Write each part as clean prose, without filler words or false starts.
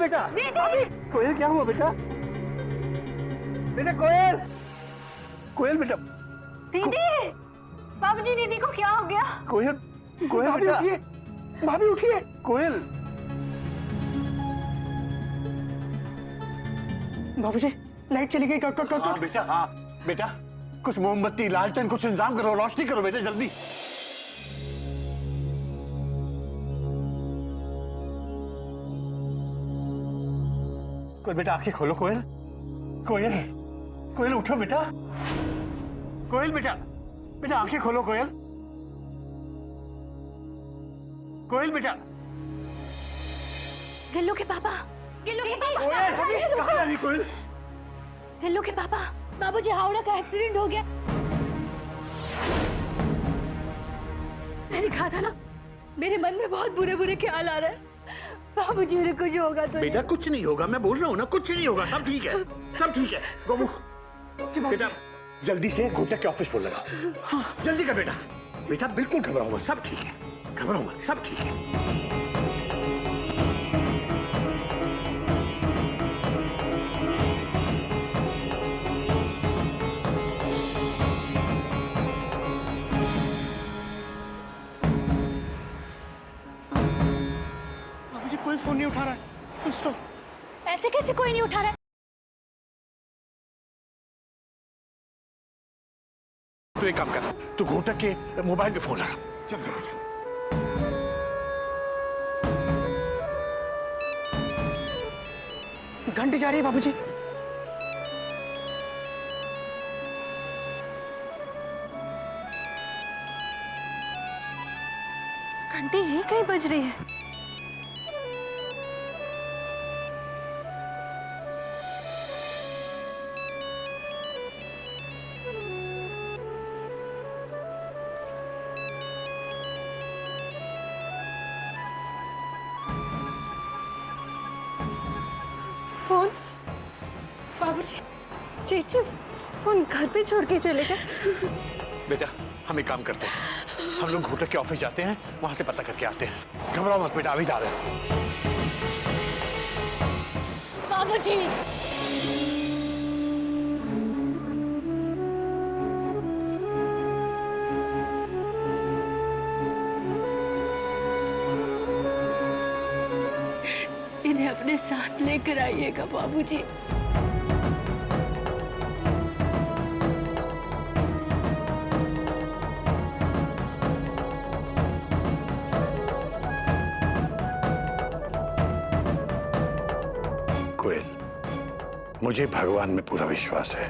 बेटा, कोयल क्या हुआ बेटा? बेटा कोयल, कोयल बेटा। दीदी, बाबूजी दीदी को क्या हो गया? कोयल, कोयल बेटा उठिए, भाभी उठिए। कोयल, बाबूजी लाइट चली गई। Dot dot dot. हाँ बेटा, हाँ बेटा, कुछ मोमबत्ती, लालटेन, कुछ इंतजाम करो, रोशनी करो बेटा जल्दी। कोयल बेटा आंखें खोलो। कोयल, कोयल, कोयल उठो बेटा। कोयल बेटा, बेटा आंखें खोलो। कोयल, कोयल बेटा। गिल्लू के पापा, गिल्लू के पापा। कोयल कहाँ जा रही कोयल? गिल्लू के पापा, बाबूजी हावड़ा का एक्सीडेंट हो गया। मैंने कहा था ना, मेरे मन में बहुत बुरे बुरे ख्याल आ रहे हैं। बाबूजी ने कुछ होगा तो बेटा कुछ नहीं होगा, मैं बोल रहा हूँ ना, कुछ नहीं होगा, सब ठीक है, सब ठीक है। गोमू बेटा जल्दी से घोटक के ऑफिस फोन लगा। हाँ, जल्दी कर बेटा। बेटा बिल्कुल घबराओ मत, सब ठीक है, घबराओ मत, सब ठीक है। बाबूजी कोई फोन नहीं उठा रहा है। स्टॉप। ऐसे कैसे कोई नहीं उठा रहा है? तू एक काम कर, तू घोटक के मोबाइल पे फोन लगा। चल बेटा। घंटी जा रही है बाबूजी। घंटी यही कहीं बज रही है। फोन, बाबूजी, चीची फोन घर पे छोड़ के चले गए। बेटा हम एक काम करते हैं, हम लोग घोटक के ऑफिस जाते हैं, वहां से पता करके आते हैं। घबराओ मत बेटा, अभी जा रहे हैं। बाबूजी, इन्हें अपने साथ लेकर आइएगा बाबूजी। कोयल, मुझे भगवान में पूरा विश्वास है।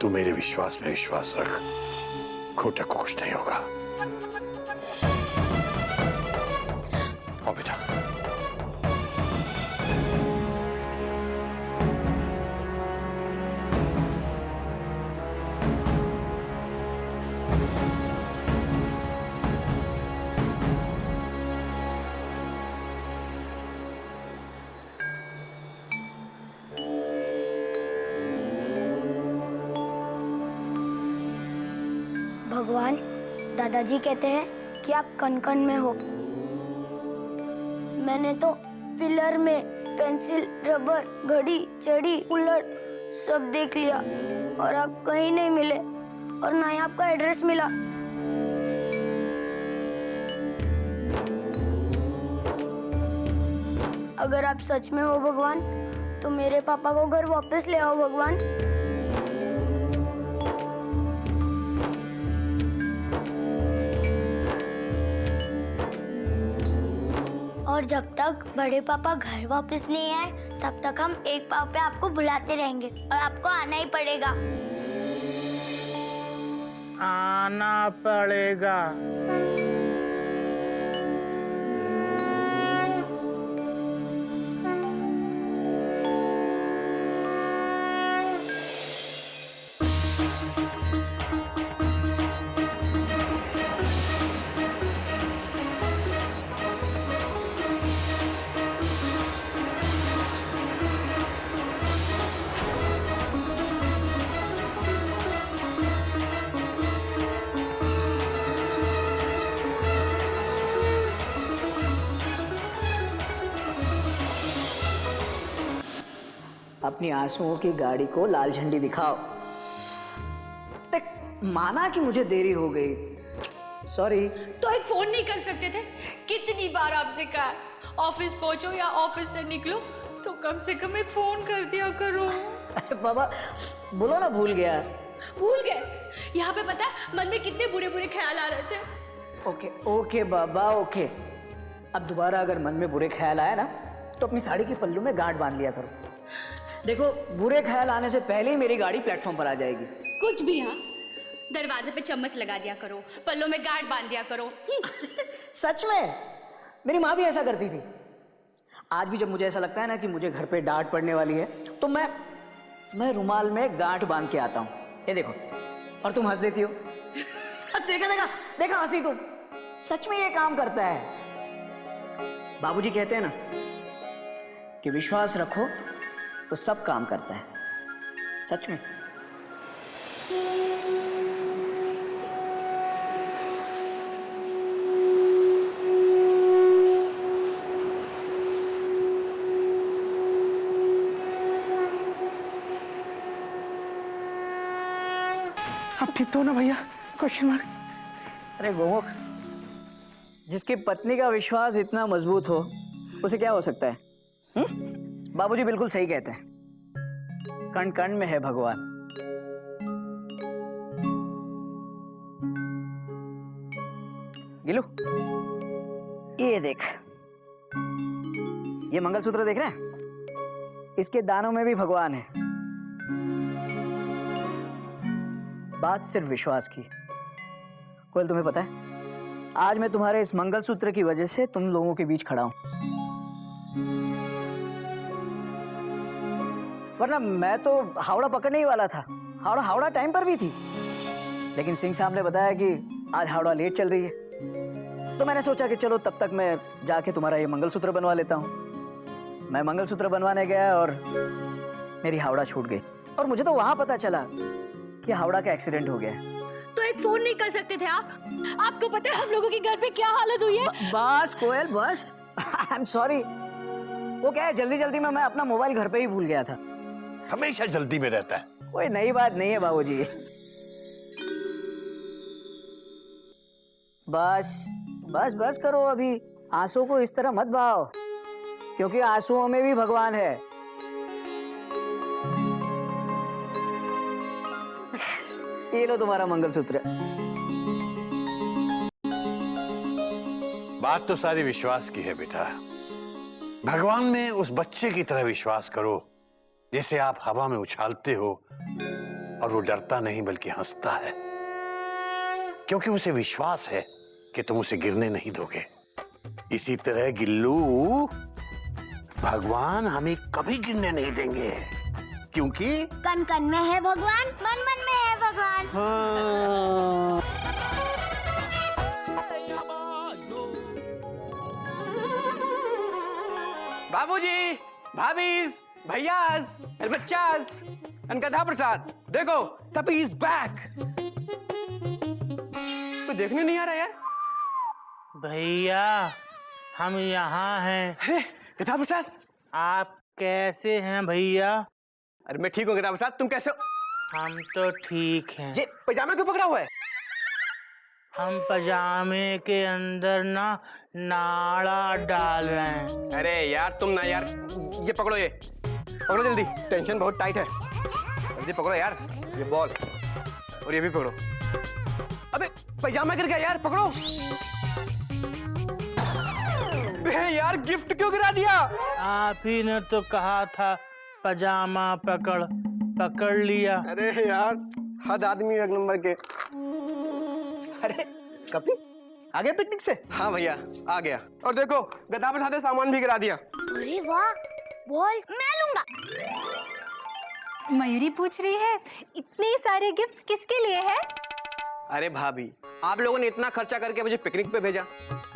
तू मेरे विश्वास में विश्वास रख, घोटक को कुछ नहीं होगा। आओ बेटा। भगवान, दादाजी कहते हैं कि आप कण कण में हो। मैंने तो पिलर में पेंसिल, रबर, घड़ी, चड़ी, उलट सब देख लिया और आप कहीं नहीं मिले और ना ही आपका एड्रेस मिला। अगर आप सच में हो भगवान, तो मेरे पापा को घर वापस ले आओ भगवान। और जब तक बड़े पापा घर वापस नहीं आए, तब तक हम एक पाँव पे आपको बुलाते रहेंगे और आपको आना ही पड़ेगा। आना पड़ेगा। अपनी आंसुओं की गाड़ी को लाल झंडी दिखाओ। माना कि मुझे देरी हो गई, सॉरी। तो एक फोन नहीं कर सकते थे? कितनी बार आपसे कहा ऑफिस पहुंचो या ऑफिस से निकलो तो कम से कम एक फोन कर दिया करो। अरे बाबा बोलो ना, भूल गया। भूल गए? यहाँ पे पता है मन में कितने बुरे बुरे ख्याल आ रहे थे। ओके ओके बाबा ओके। अब दोबारा अगर मन में बुरे ख्याल आए ना तो अपनी साड़ी के पल्लू में गांठ बांध लिया करो। देखो बुरे ख्याल आने से पहले ही मेरी गाड़ी प्लेटफॉर्म पर आ जाएगी। कुछ भी। हाँ, दरवाजे पे चम्मच लगा दिया करो, पल्लों में गांठ बांध दिया करो। सच में मेरी माँ भी ऐसा करती थी। आज भी जब मुझे ऐसा लगता है ना कि मुझे घर पे डांट पड़ने वाली है तो मैं रुमाल में गांठ बांध के आता हूँ। ये देखो, और तुम हंस देती हो। देखा हंसी तुम। सच में ये काम करता है। बाबूजी कहते हैं ना कि विश्वास रखो तो सब काम करता है। सच में। अब ठीक तो हो ना भैया? Question mark. अरे गोमुख, जिसकी पत्नी का विश्वास इतना मजबूत हो उसे क्या हो सकता है? बाबूजी बिल्कुल सही कहते हैं, कण कण में है भगवान। गिलू, ये देख, ये मंगलसूत्र देख रहे हैं? इसके दानों में भी भगवान है। बात सिर्फ विश्वास की। कोयल, तुम्हें पता है आज मैं तुम्हारे इस मंगलसूत्र की वजह से तुम लोगों के बीच खड़ा हूं, वरना मैं तो हावड़ा पकड़ने ही वाला था। हावड़ा टाइम पर भी थी, लेकिन सिंह साहब ने बताया कि आज हावड़ा लेट चल रही है, तो मैंने सोचा कि चलो तब तक मैं जाके तुम्हारा ये मंगलसूत्र बनवा लेता हूँ। मैं मंगलसूत्र बनवाने गया और मेरी हावड़ा छूट गई, और मुझे तो वहां पता चला कि हावड़ा का एक्सीडेंट हो गया है। तो एक फोन नहीं कर सकते थे आप? आपको पता है हम लोगों की घर पे क्या हालत हुई है? बस कोयल बस। I am sorry. वो क्या है, जल्दी जल्दी में मैं अपना मोबाइल घर पे ही भूल गया था। हमेशा जल्दी में रहता है। कोई नई बात नहीं है बाबूजी। बस बस बस करो, अभी आंसू को इस तरह मत बहाओ, क्योंकि आंसुओं में भी भगवान है। ये लो तुम्हारा मंगलसूत्र। बात तो सारी विश्वास की है बेटा। भगवान में उस बच्चे की तरह विश्वास करो जैसे आप हवा में उछालते हो और वो डरता नहीं बल्कि हंसता है, क्योंकि उसे विश्वास है कि तुम उसे गिरने नहीं दोगे। इसी तरह गिल्लू, भगवान हमें कभी गिरने नहीं देंगे, क्योंकि कन कन में है भगवान, मन मन में है भगवान। बाबूजी, भाभीज, भैयास, बच्चास, गधा प्रसाद, देखो तपी इज बैक। कोई देखने नहीं आ रहा यार। भैया हम यहाँ हैं। अरे गधा प्रसाद, आप कैसे हैं भैया? अरे मैं ठीक हूँ गधा प्रसाद, तुम कैसे हो? हम तो ठीक हैं। ये पजामा क्यों पकड़ा हुआ है? हम पजामे के अंदर ना नाड़ा डाल रहे हैं। अरे यार तुम ना यार, ये पकड़ो, ये पकड़ो जल्दी, टेंशन बहुत टाइट है। जल्दी पकड़ो यार, ये बॉल और ये भी पकड़ो। अबे पजामा गिर गया यार, पकड़ो। यार गिफ्ट क्यों गिरा दिया? आप ही ने तो कहा था पजामा पकड़ लिया। अरे यार हद आदमी एक नंबर के। अरे कपी आ गया पिकनिक से? हाँ भैया आ गया, और देखो गधा प्रसाद ने सामान भी गिरा दिया। अरे वाह, बॉल मैं लूंगा। मयूरी पूछ रही है इतने सारे गिफ्ट्स किसके लिए है? अरे भाभी, आप लोगों ने इतना खर्चा करके मुझे पिकनिक पे भेजा,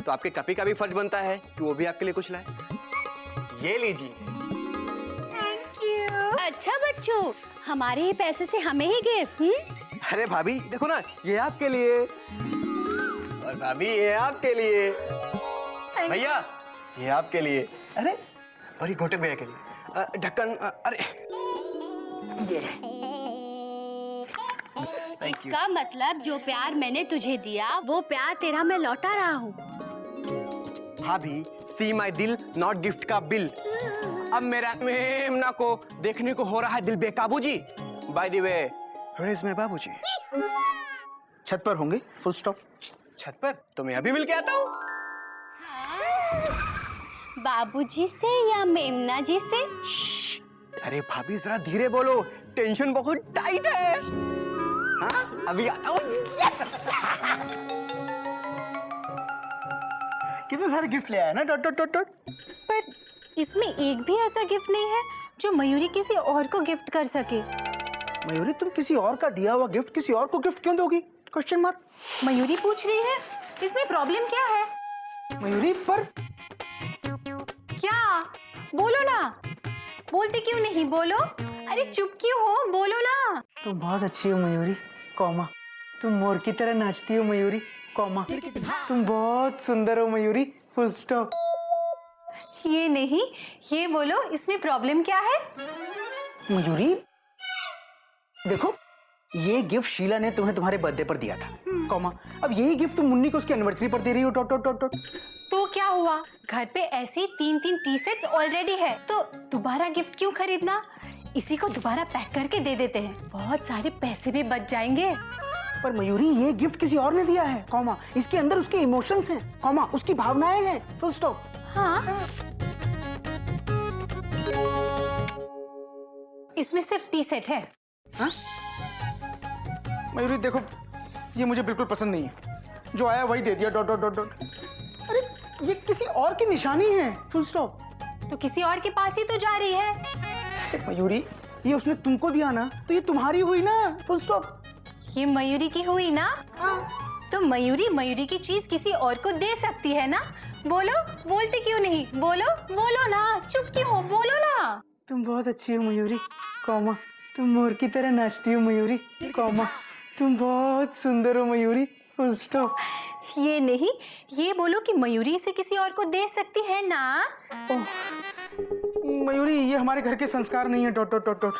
तो आपके कपी का भी फर्ज बनता है कि वो भी आपके लिए कुछ लाए। ये लीजिए। Thank you. अच्छा बच्चों, हमारे ही पैसे से हमें ही गिफ्ट। अरे भाभी देखो ना, ये आपके लिए, और भाभी ये आपके लिए, भैया ये आपके लिए, अरे और ये घोटक भैया के लिए, ढक्कन, अरे ये इसका मतलब जो प्यार मैंने तुझे दिया वो प्यार तेरा मैं लौटा रहा हूँ। भाभी, सी माई दिल नॉट गिफ्ट का बिल। अब मेरा मेमना को देखने को हो रहा है दिल बेकाबू जी। By the way, where is my बाबूजी? छत पर होंगे, फुल स्टॉप। छत पर? तो मैं अभी मिल के आता हूँ। बाबूजी से या मेमना जी से? अरे भाभी जरा धीरे बोलो, टेंशन बहुत टाइट है। हाँ, अभी आता हूँ। कितने सारे गिफ्ट ले आया ना, डॉट डॉट डॉट डॉट। पर इसमें एक भी ऐसा गिफ्ट नहीं है जो मयूरी किसी और को गिफ्ट कर सके। मयूरी, तुम किसी और का दिया हुआ गिफ्ट किसी और को गिफ्ट क्यों दोगी? Question mark. मयूरी पूछ रही है, इसमें प्रॉब्लम क्या है? मयूरी, पर क्या? बोलो ना। बोलते क्यों नहीं? बोलो। अरे चुप क्यों हो? बोलो ना। तुम बहुत अच्छी हो मयूरी, कॉमा। तुम मोर की तरह नाचती हो मयूरी, कॉमा। तुम बहुत सुंदर हो मयूरी, फुल स्टॉप। ये नहीं, ये बोलो इसमें प्रॉब्लम क्या है? मयूरी, देखो, ये गिफ्ट शीला ने तुम्हें तुम्हारे बर्थडे पर दिया था, कॉमा। अब यही गिफ्ट तुम मुन्नी को उसकी एनिवर्सरी पर दे रही हो, डॉट डॉट डॉट डॉट। तो क्या हुआ? घर पे ऐसी 3-3 टी सेट्स ऑलरेडी है, तो दोबारा गिफ्ट क्यों खरीदना? इसी को दोबारा पैक करके दे देते हैं, बहुत सारे पैसे भी बच जाएंगे। पर मयूरी, ये गिफ्ट किसी और ने दिया है, कॉमा। इसके अंदर उसके इमोशंस हैं, कॉमा, उसकी भावनाएं हैं, फुल स्टॉप। हाँ, इसमें सिर्फ टी सेट है। हाँ? मयूरी देखो, ये मुझे बिल्कुल पसंद नहीं है। जो आया वही दे दिया, डॉट डॉट डॉट डॉट। अरे ये किसी और की निशानी है, फुल स्टॉप। तो किसी और के पास ही तो जा रही है। मयूरी, ये उसने तुमको दिया ना, तो ये तुम्हारी हुई ना, फुल स्टॉप। ये मयूरी की हुई ना? तो मयूरी की चीज किसी और को दे सकती है ना? बोलो, बोलते क्यों नहीं? बोलो, बोलो ना, चुप क्यों हो? बोलो ना। तुम बहुत अच्छी हो मयूरी, कॉमा। तुम मोर की तरह नाचती हो मयूरी, कॉमा। तुम बहुत सुंदर हो मयूरी, फुल स्टॉप। ये नहीं, ये बोलो कि मयूरी इसे किसी और को दे सकती है ना? मयूरी, ये हमारे घर के संस्कार नहीं है, डॉट डॉट डॉट डॉट।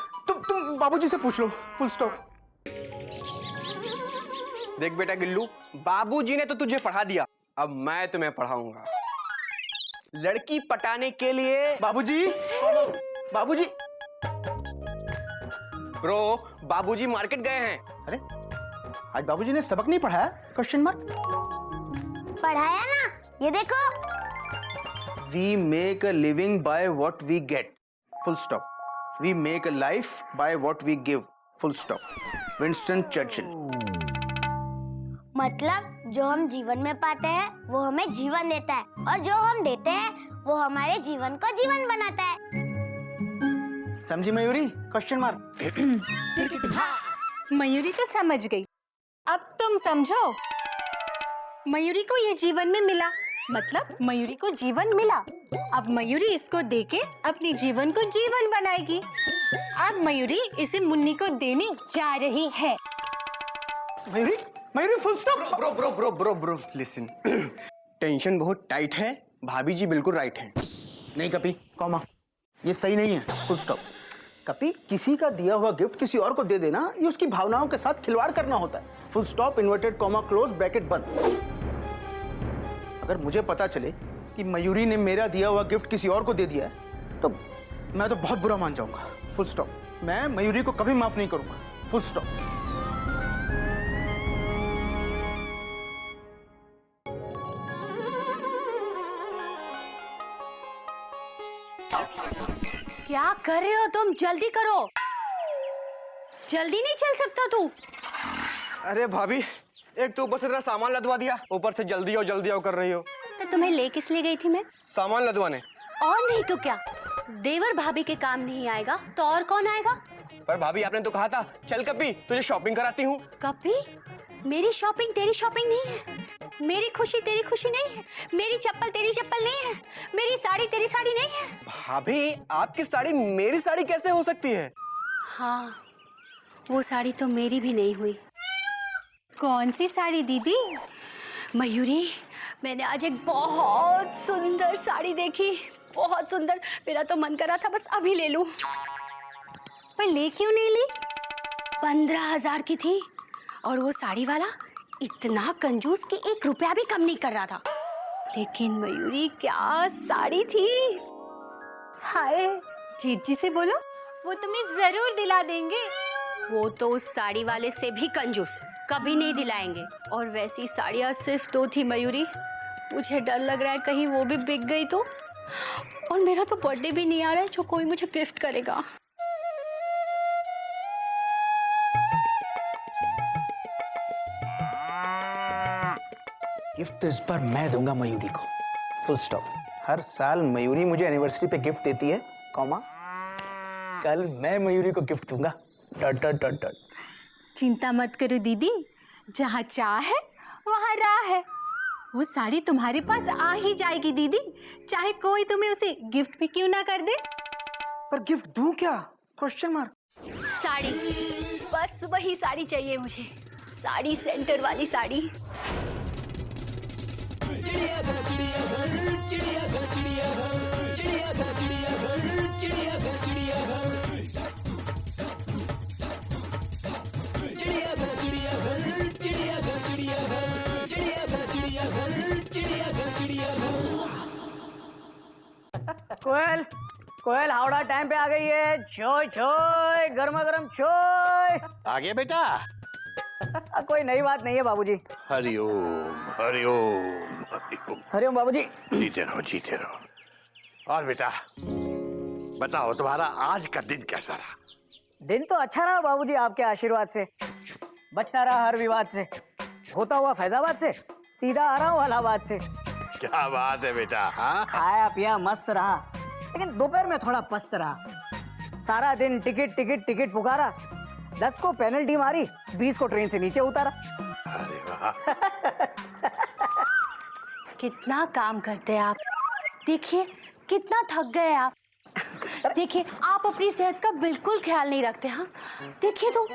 तुम बाबूजी से पूछ लो, फुल स्टॉप। देख बेटा गिल्लू, बाबूजी ने तो तुझे पढ़ा दिया, अब मैं तुम्हें पढ़ाऊंगा। लड़की पटाने के लिए बाबूजी, बाबूजी। ब्रो, बाबूजी मार्केट गए हैं। अरे आज बाबूजी ने सबक नहीं पढ़ाया? Question mark. पढ़ाया ना, ये देखो। We make a living by what we get. Full stop. We make a life by what we give. Full stop. Winston Churchill. मतलब जो हम जीवन में पाते हैं वो हमें जीवन देता है, और जो हम देते हैं वो हमारे जीवन को जीवन बनाता है। समझी मयूरी? Question mark. मयूरी तो समझ गई, अब तुम समझो। मयूरी को ये जीवन में मिला, मतलब मयूरी को जीवन मिला। अब मयूरी इसको देके अपने जीवन को जीवन बनाएगी। अब मयूरी इसे मुन्नी को देने जा रही है। Mayuri, Mayuri, full stop. Bro bro bro bro bro listen, tension बहुत टाइट है, भाभी जी बिल्कुल राइट हैं। नहीं कपी, कॉमा, ये सही नहीं है, फुल स्टॉप। कपी, किसी का दिया हुआ गिफ्ट किसी और को दे देना, ये उसकी भावनाओं के साथ खिलवाड़ करना होता है। Full stop, inverted comma, close bracket बंद। अगर मुझे पता चले कि मयूरी ने मेरा दिया हुआ गिफ्ट किसी और को दे दिया है, तो मैं तो बहुत बुरा मान जाऊंगा, फुल स्टॉप। मैं मयूरी को कभी माफ नहीं करूंगा, फुल स्टॉप। क्या कर रहे हो तुम? जल्दी करो, जल्दी नहीं चल सकता तू? अरे भाभी, एक तो ऊपर से तेरा सामान लदवा दिया, ऊपर से जल्दी आओ कर रही हो। तो तुम्हें ले किस लिए गई थी मैं? सामान लदवाने। और नहीं तो क्या, देवर भाभी के काम नहीं आएगा तो और कौन आएगा? पर भाभी आपने तो कहा था चल कपी तुझे शॉपिंग कराती हूँ। कभी मेरी शॉपिंग तेरी शॉपिंग नहीं है, मेरी खुशी तेरी खुशी नहीं है, मेरी चप्पल तेरी चप्पल नहीं है, मेरी साड़ी तेरी साड़ी नहीं है। भाभी, आपकी साड़ी मेरी साड़ी कैसे हो सकती है? हाँ, वो साड़ी तो मेरी भी नहीं हुई। कौन सी साड़ी दीदी? मयूरी, मैंने आज एक बहुत सुंदर साड़ी देखी, बहुत सुंदर। मेरा तो मन कर रहा था बस अभी ले लूं। पर ले क्यों नहीं ली? 15,000 की थी और वो साड़ी वाला इतना कंजूस कि 1 रुपया भी कम नहीं कर रहा था। लेकिन मयूरी क्या साड़ी थी। हाय, जीत जी से बोलो, वो तुम्हें जरूर दिला देंगे। वो तो उस साड़ी वाले से भी कंजूस, कभी नहीं दिलाएंगे। और वैसी साड़ियाँ सिर्फ 2 थी मयूरी। मुझे डर लग रहा है कहीं वो भी बिक गई तो। और मेरा तो बर्थडे भी नहीं आ रहा है जो कोई मुझे गिफ्ट करेगा। गिफ्ट तो इस बार मैं दूंगा मयूरी को, फुल स्टॉप। हर साल मयूरी मुझे एनिवर्सरी पे गिफ्ट देती है, कॉमा कल मैं मयूरी को गिफ्ट दूंगा, डॉट डॉट डॉट डॉट। चिंता मत करो दीदी, जहाँ चाह है वहाँ राह है। वो साड़ी तुम्हारे पास आ ही जाएगी दीदी, चाहे कोई तुम्हें उसे गिफ्ट भी क्यों ना कर दे। पर गिफ्ट दूं क्या? Question mark. साड़ी, बस वही साड़ी चाहिए मुझे, साड़ी सेंटर वाली साड़ी। कोयल, कोयल हावड़ा टाइम पे आ गई है। छोय छोय, गर्मा गर्म छोय। आ गया बेटा। कोई नई बात नहीं है बाबूजी। हरिओम हरिओम हरिओम। हरिओम बाबूजी। जीते रहो जीते रहो। और बेटा बताओ, तुम्हारा आज का दिन कैसा रहा? दिन तो अच्छा रहा बाबूजी, आपके आशीर्वाद से। बचता रहा हर विवाद से, होता हुआ फैजाबाद से, सीधा आ रहा हूँ इलाहाबाद से। क्या बात है बेटा। हाँ खाया पिया मस्त रहा, लेकिन दोपहर में थोड़ा पस्त रहा। सारा दिन टिकट टिकट टिकट पुकारा, 10 को पेनल्टी मारी, 20 को ट्रेन से नीचे उतारा। अरे वाह। कितना काम करते हैं आप, देखिए कितना थक गए आप। देखिए आप अपनी सेहत का बिल्कुल ख्याल नहीं रखते। हाँ देखिए तो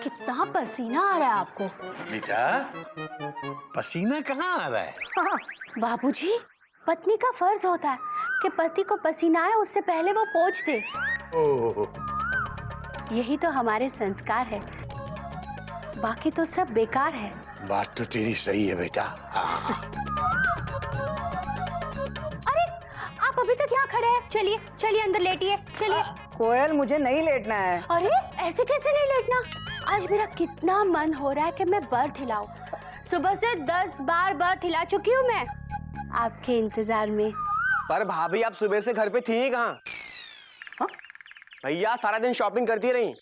कितना पसीना आ रहा है आपको। बेटा पसीना कहाँ आ रहा है? बाबूजी, पत्नी का फर्ज होता है कि पति को पसीना आए उससे पहले वो पोंछ दे। ओह, यही तो हमारे संस्कार है, बाकी तो सब बेकार है। बात तो तेरी सही है बेटा। हाँ। अरे आप अभी तक यहाँ खड़े हैं, चलिए चलिए अंदर लेटिए, चलिए। कोयल मुझे नहीं लेटना है। अरे ऐसे कैसे नहीं लेटना? आज मेरा कितना मन हो रहा है कि मैं बर्थ हिलाऊं। सुबह से 10 बार बर्थ हिला चुकी हूँ मैं आपके इंतजार में। पर भाभी आप सुबह से घर पे थी ही कहाँ? भैया सारा दिन शॉपिंग करती रही।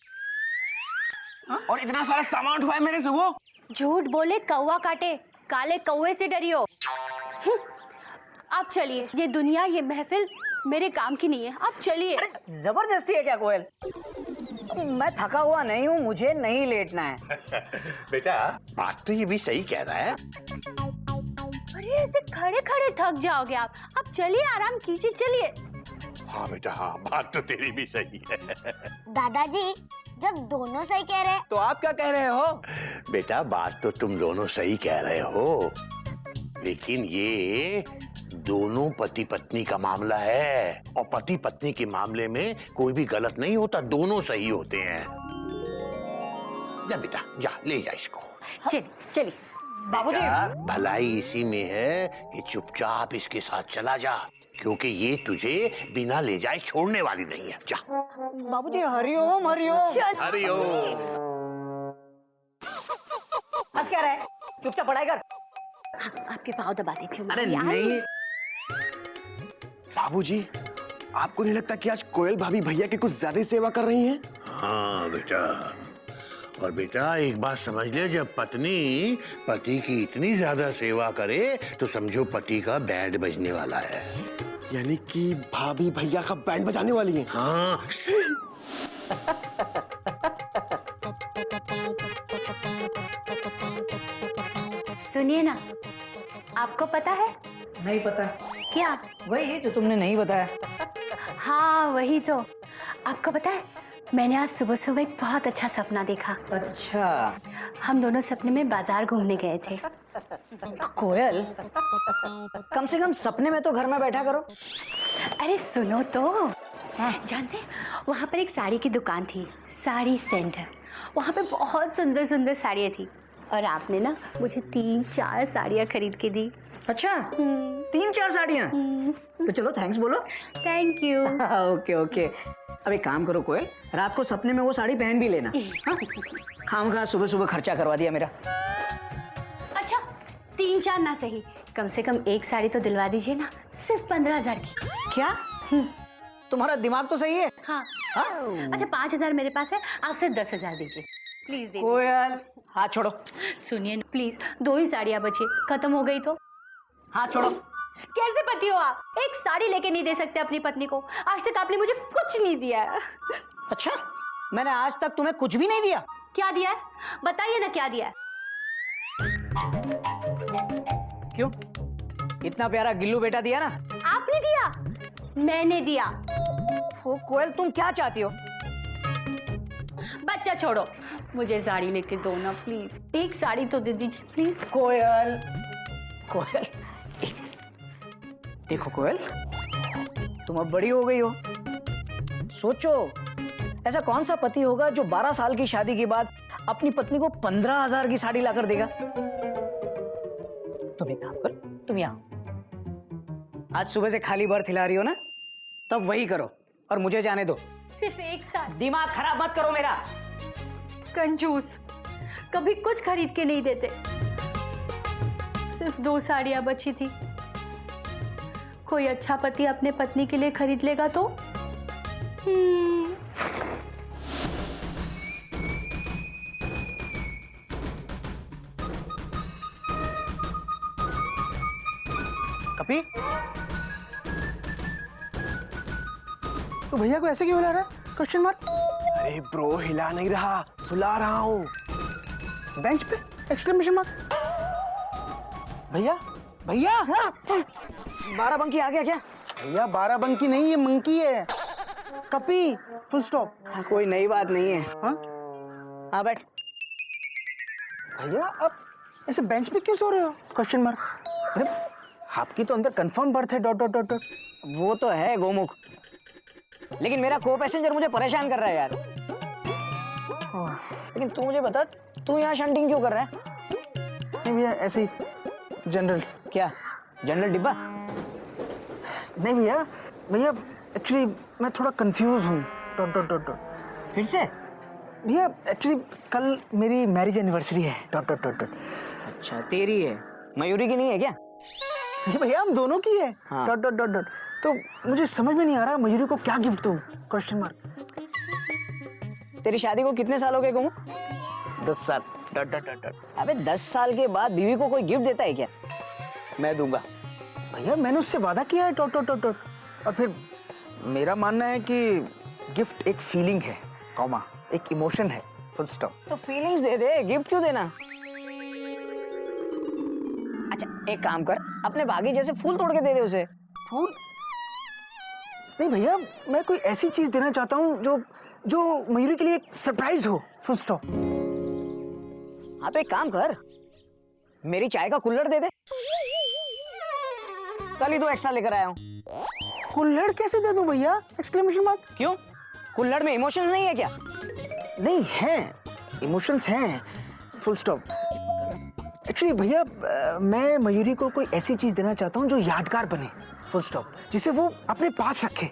और इतना सारा सामान उठवाया मेरे से वो। झूठ बोले कौवा काटे, काले कौवे से डरियो। आप चलिए, ये दुनिया ये महफिल मेरे काम की नहीं है, आप चलिए। जबरदस्ती है क्या कोयल? मैं थका हुआ नहीं हूँ, मुझे नहीं लेटना है। बेटा बात तो ये भी सही कह रहा है। अरे ऐसे खड़े खड़े थक जाओगे आप चलिए, आराम कीजिए, चलिए। हाँ बेटा हाँ, बात तो तेरी भी सही है। दादाजी, जब दोनों सही कह रहे हैं तो आप क्या कह रहे हो? बेटा बात तो तुम दोनों सही कह रहे हो, लेकिन ये दोनों पति पत्नी का मामला है, और पति पत्नी के मामले में कोई भी गलत नहीं होता, दोनों सही होते हैं। जा बेटा जा, ले जा इसको। चलिए चलिए। बाबूजी, भलाई इसी में है कि चुपचाप इसके साथ चला जा, क्योंकि ये तुझे बिना ले जाए छोड़ने वाली नहीं है। जा बाबूजी, हरिओम हरिओम। हरिओम। हंस क्या रहे? चुपचाप पढ़ाई कर। आपके पाँव दबा देती हूँ। अरे नहीं। बाबूजी, आपको नहीं लगता कि आज कोयल भाभी भैया की कुछ ज्यादा ही सेवा कर रही हैं? हाँ बेटा, और बेटा एक बात समझ ले, जब पत्नी पति की इतनी ज्यादा सेवा करे तो समझो पति का बैंड बजने वाला है। यानी कि भाभी भैया का बैंड बजाने वाली है। हाँ। सुनिए ना, आपको पता है? नहीं पता। क्या? वही जो तुमने नहीं बताया। हाँ वही तो। आपको पता है, मैंने आज सुबह सुबह एक बहुत अच्छा सपना देखा। अच्छा। हम दोनों सपने में बाजार घूमने गए थे। कोयल, कम से कम सपने में तो घर में बैठा करो। अरे सुनो तो, जानते हैं, वहाँ पर एक साड़ी की दुकान थी, साड़ी सेंटर। वहाँ पे बहुत सुंदर सुंदर साड़ियाँ थी और आपने ना मुझे 3-4 साड़ियाँ खरीद के दी। अच्छा 3-4 साड़ियाँ? तो चलो थैंक्स बोलो। Thank you. Okay okay. अब एक काम करो कोयल, रात को सपने में वो साड़ी पहन भी लेना। खामखा सुबह सुबह खर्चा करवा दिया मेरा। अच्छा 3-4 ना सही, कम से कम एक साड़ी तो दिलवा दीजिए ना, सिर्फ 15,000 की। क्या? तुम्हारा दिमाग तो सही है। हाँ। अच्छा 5,000 मेरे पास है, आप सिर्फ 10,000 दीजिए प्लीज। दे कोयल हाथ छोड़ो। सुनिए प्लीज, 2 ही साड़ियाँ बची, खत्म हो गई तो। हाथ छोड़ो। कैसे पति हो आप? एक साड़ी लेके नहीं दे सकते अपनी पत्नी को? आज तक आपने मुझे कुछ नहीं दिया है। अच्छा मैंने आज तक तुम्हें कुछ भी नहीं दिया? क्या दिया है? बताइए ना क्या दिया है। क्यों? इतना प्यारा गिल्लू बेटा दिया ना। आपने दिया? मैंने दिया। वो कोयल तुम क्या चाहती हो? बच्चा छोड़ो, मुझे साड़ी लेके दो ना प्लीज। एक साड़ी तो दे दीजिए प्लीज। कोयल कोयल देखो कोयल, तुम अब बड़ी हो गई हो। सोचो ऐसा कौन सा पति होगा जो 12 साल की शादी के बाद अपनी पत्नी को 15,000 की साड़ी लाकर देगा। तुम एक काम करो, तुम यहाँ आज सुबह से खाली बर्थ हिला रही हो ना, तब वही करो और मुझे जाने दो। सिर्फ एक साड़ी? दिमाग खराब मत करो मेरा। कंजूस, कभी कुछ खरीद के नहीं देते। सिर्फ 2 साड़ियां बची थी, कोई अच्छा पति अपने पत्नी के लिए खरीद लेगा तो। कपी तो भैया को ऐसे क्यों हिला रहा है? Question mark. अरे ब्रो हिला नहीं रहा, सुला रहा हूँ। बेंच पे एक्सक्लेमेशन मार्क। भैया भैया 12 बंकी आ गया क्या? भैया 12 बंकी नहीं, ये मंकी है। कपी फुल स्टॉप। हाँ, कोई नई बात नहीं है। हाँ बैठ। भैया आप ऐसे बेंच पे क्यों सो रहे हो? Question mark. अरे आपकी तो अंदर कंफर्म बर्थ है डॉट डॉट डॉट डॉट। वो तो है गोमुख, लेकिन मेरा को पैसेंजर मुझे परेशान कर रहा है यार। लेकिन तू मुझे बता, तू यहाँ शंटिंग क्यों कर रहा है? नहीं भैया ऐसे ही जनरल। क्या जनरल डिब्बा? नहीं भैया, भैया एक्चुअली मैं थोड़ा कंफ्यूज हूँ डॉट डॉट डॉट डॉट। फिर से? भैया एक्चुअली कल मेरी मैरिज एनिवर्सरी है डॉट डॉट डॉट डॉट। अच्छा तेरी है, मयूरी की नहीं है क्या? नहीं भैया हम दोनों की है हाँ। Dot dot dot dot. तो मुझे समझ में नहीं आ रहा मयूरी को क्या गिफ्ट दूँ? Question mark. तेरी शादी को कितने साल हो गए गोमुख? 10 साल डॉट डॉट डॉट डॉट। अबे 10 साल के बाद बीवी को कोई गिफ्ट देता है क्या? मैं दूंगा भैया, मैंने उससे वादा किया है डॉट डॉट डॉट डॉट। और फिर मेरा मानना है कि गिफ्ट एक फीलिंग है, कॉमा एक इमोशन है, फुल स्टॉप। तो फीलिंग्स दे दे, गिफ्ट क्यों देना? अच्छा एक काम कर, अपने बागी जैसे फूल तोड़ के दे दे उसे। फूल? नहीं भैया, मैं कोई ऐसी चीज देना चाहता हूँ जो जो मयूरी के लिए एक सरप्राइज हो, फुल स्टॉप। हाँ तो एक काम कर, मेरी चाय का कुल्हड़ दे दे। कल ही 2 एक्स्ट्रा लेकर आया हूँ। कुल्हड़ कैसे दे दूं भैया? Exclamation mark. क्यों? कुल्हड़ में इमोशंस नहीं है क्या? नहीं है, इमोशंस हैं, फुल स्टॉप। एक्चुअली भैया मैं मयूरी को कोई ऐसी चीज देना चाहता हूँ जो यादगार बने, फुल स्टॉप, जिसे वो अपने पास रखे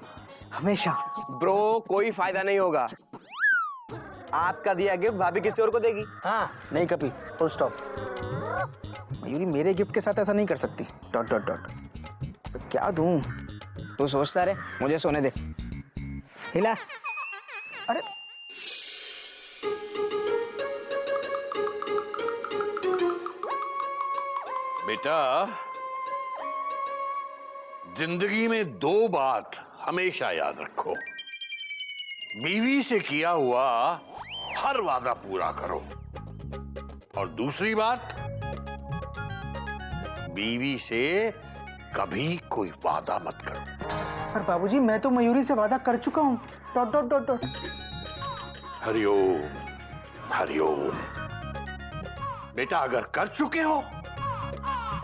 हमेशा। ब्रो कोई फायदा नहीं होगा, आपका दिया गिफ्ट भाभी किसी और को देगी। हाँ नहीं कभी, फुल स्टॉप। मयूरी मेरे गिफ्ट के साथ ऐसा नहीं कर सकती डॉट डॉट डॉट। तो क्या दूं? तू सोचता रहे, मुझे सोने दे। हिला। अरे बेटा, जिंदगी में 2 बात हमेशा याद रखो। बीवी से किया हुआ हर वादा पूरा करो, और दूसरी बात, बीवी से कभी कोई वादा मत करो। पर बाबूजी मैं तो मयूरी से वादा कर चुका हूँ dot dot dot dot. Hariom Hariom. बेटा अगर कर चुके हो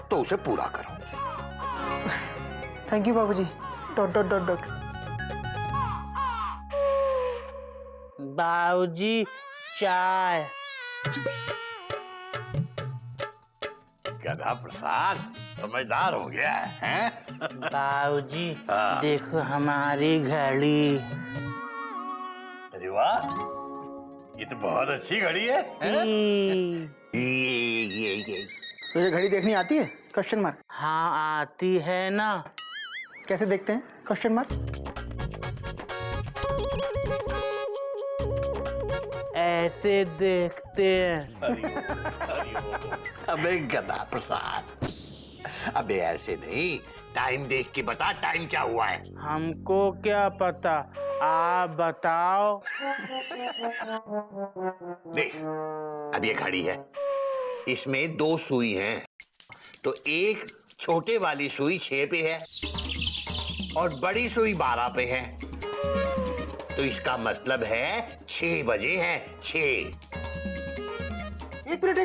तो उसे पूरा करो। थैंक यू बाबूजी डॉट डॉट डॉट डॉट। बाबूजी चाय। गधा प्रसाद समझदार हो गया है? बाबूजी हाँ। देखो हमारी घड़ी। अरे वाह, ये तो बहुत अच्छी घड़ी है, हैं? ये। तुझे घड़ी देखनी आती है? Question mark. हाँ आती है ना। कैसे देखते हैं? Question mark. ऐसे देखते हैं। अबे गधा प्रसाद, अबे ऐसे नहीं, टाइम देख के बता, टाइम क्या हुआ है? हमको क्या पता, आप बताओ। देख, अब ये घड़ी है, इसमें 2 सुई हैं, तो एक छोटे वाली सुई 6 पे है और बड़ी सुई 12 पे है, तो इसका मतलब है 6 बजे हैं, 6। एक मिनट,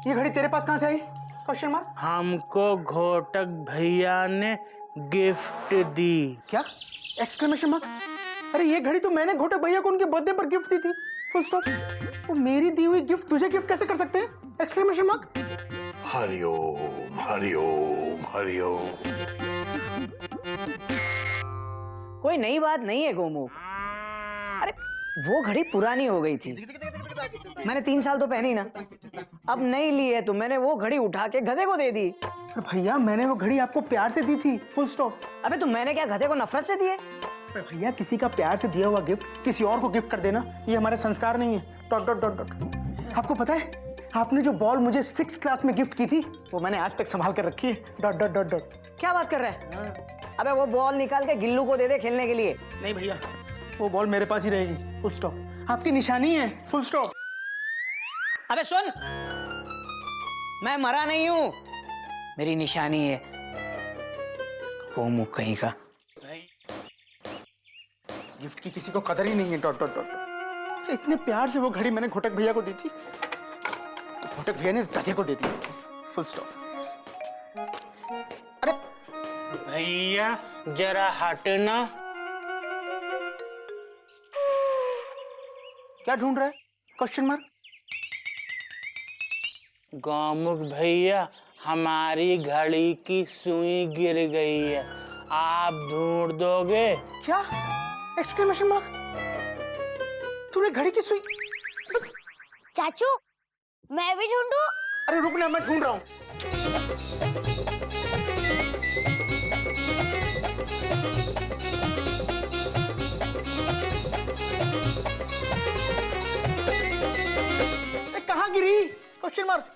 ये घड़ी तेरे पास कहाँ से आई? Question mark. हमको घोटक भैया ने गिफ्ट दी। क्या? Exclamation mark. अरे ये घड़ी तो मैंने घोटक भैया को उनके बर्थडे पर गिफ्ट दी थी। Full stop. वो मेरी दी हुई गिफ्ट तुझे गिफ्ट कैसे कर सकते हैं? Exclamation mark. हरिओम हरिओम हरिओम। कोई नई बात नहीं है गोमुख। अरे वो घड़ी पुरानी हो गई थी, मैंने 3 साल तो पहनी ना। अब नई ली है तो मैंने वो घड़ी उठा के गधे को दे दी। अरे भैया मैंने वो घड़ी आपको प्यार से दी थी। Full stop. अबे तो मैंने क्या गधे को नफरत से दी है? अरे भैया किसी का प्यार से दिया हुआ गिफ्ट किसी और को गिफ्ट कर देना ये हमारे संस्कार नहीं है। Dot dot dot dot. आपको पता है आपने जो बॉल मुझे 6th क्लास में गिफ्ट की थी वो मैंने आज तक संभाल कर रखी है। Dot dot dot dot. क्या बात कर रहे हैं? अबे वो बॉल निकाल के गिल्लू को दे दे खेलने के लिए। नहीं भैया वो बॉल मेरे पास ही रहेगी। Full stop. आपकी निशानी है। Full stop. अबे सुन, मैं मरा नहीं हूं, मेरी निशानी है। गोमुख कहीं का। गिफ्ट की किसी को कदर ही नहीं है। Dot dot dot. इतने प्यार से वो घड़ी मैंने घोटक भैया को दी थी, घोटक भैया ने इस गधे को दे दी। Full stop. अरे भैया जरा हटना। क्या ढूंढ रहा है? Question mark. गोमुख भैया हमारी घड़ी की सुई गिर गई है, आप ढूंढ दोगे? क्या? Exclamation mark. तूने घड़ी की सुई? चाचू मैं भी ढूंढूं? अरे रुकना, मैं ढूंढ रहा हूँ। कहाँ गिरी? Question mark.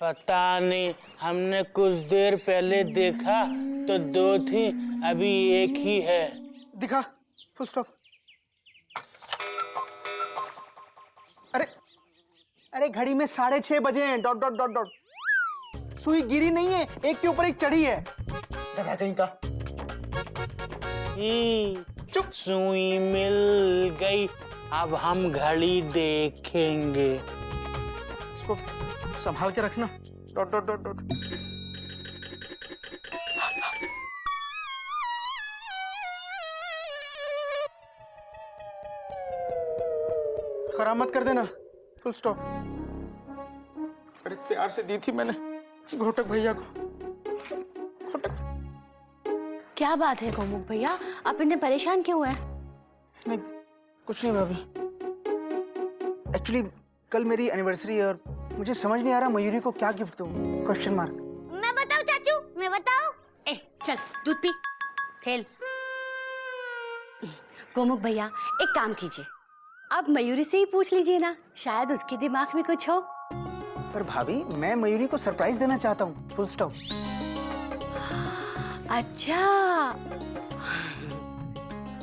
पता नहीं, हमने कुछ देर पहले देखा तो 2 थी, अभी एक ही है। दिखा। Full stop. अरे अरे घड़ी में 6:30 बजे हैं। Dot dot dot dot. सुई गिरी नहीं है, एक के ऊपर एक चढ़ी है। गधा कहीं का। चुप। सुई मिल गई, अब हम घड़ी देखेंगे। इसको संभाल के रखना। Dot dot dot dot. खराब मत कर देना। Full stop. बड़े प्यार से दी थी मैंने घोटक भैया को। घोटक। क्या बात है गोमुख भैया, आप इतने परेशान क्यों हैं? नहीं कुछ नहीं भाभी, एक्चुअली कल मेरी एनिवर्सरी है और मुझे समझ नहीं आ रहा मयूरी को क्या गिफ्ट दूं। Question mark. मैं बताऊं चाचू, मैं बताऊं? ए चल दूध पी, खेल। गोमुख भैया एक काम कीजिए, आप मयूरी से ही पूछ लीजिए ना, शायद उसके दिमाग में कुछ हो। पर भाभी मैं मयूरी को सरप्राइज देना चाहता हूँ। Full stop. अच्छा,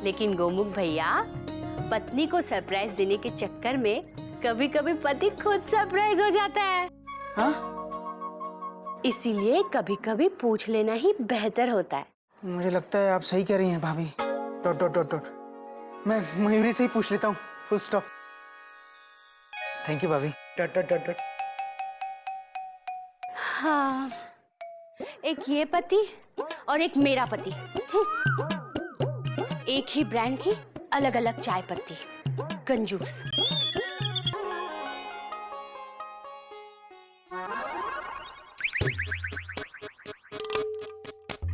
लेकिन गोमुख भैया पत्नी को सरप्राइज देने के चक्कर में कभी कभी पति खुद सरप्राइज हो जाता है। हाँ? इसीलिए कभी कभी पूछ लेना ही बेहतर होता है। मुझे लगता है आप सही कह रही हैं भाभी। Dot dot dot dot. मैं मयूरी से ही पूछ लेता हूँ। Full stop. थैंक यू भाभी। Dot dot dot dot. हाँ, एक ये पति और एक मेरा पति, एक ही ब्रांड की अलग अलग चाय पत्ती, कंजूस।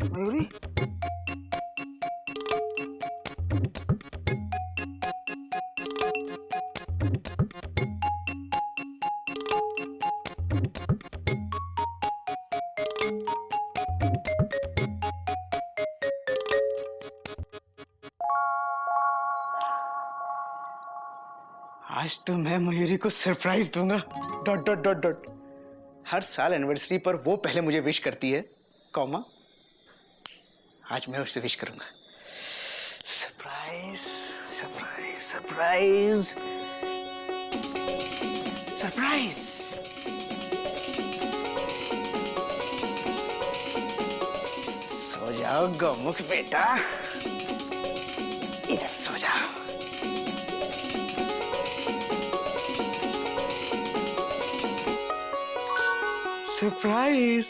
मयूरी, आज तो मैं मयूरी को सरप्राइज दूंगा। Dot dot dot dot. हर साल एनिवर्सरी पर वो पहले मुझे विश करती है, कॉमा आज मैं उससे विश करूंगा। Surprise surprise surprise surprise. सो जाओ गौमुख बेटा, इधर सो जाओ। सरप्राइज।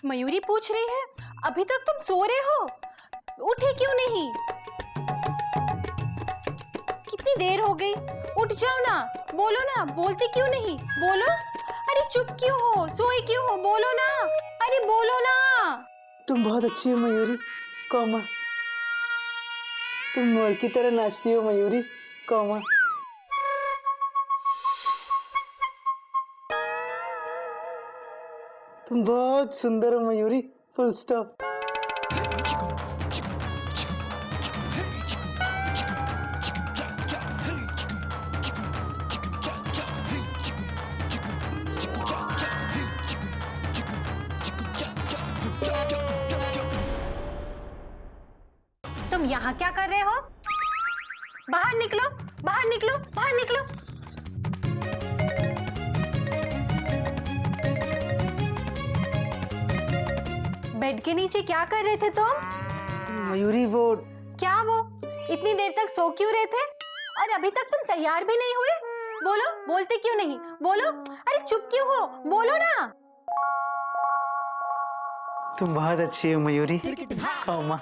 मयूरी पूछ रही है, अभी तक तुम सो रहे हो? उठे क्यों नहीं? कितनी देर हो गई? उठ जाओ ना, बोलो ना, बोलते क्यों नहीं? बोलो। अरे चुप क्यों हो? सोए क्यों हो? बोलो ना, अरे बोलो ना। तुम बहुत अच्छी हो मयूरी, कॉमा तुम मोर की तरह नाचती हो मयूरी, कॉमा तुम बहुत सुंदर हो मयूरी, फुल स्टॉप। तुम यहाँ क्या कर रहे हो? बाहर निकलो, बाहर निकलो, बाहर निकलो। बेड के नीचे क्या कर रहे थे तुम? मयूरी वो क्या वो? इतनी देर तक सो क्यों रहे थे? और अभी तक तुम तैयार भी नहीं हुए? बोलो, बोलते क्यों नहीं? बोलो। अरे चुप क्यों हो? बोलो ना। तुम बहुत अच्छी हो मयूरी, कॉमा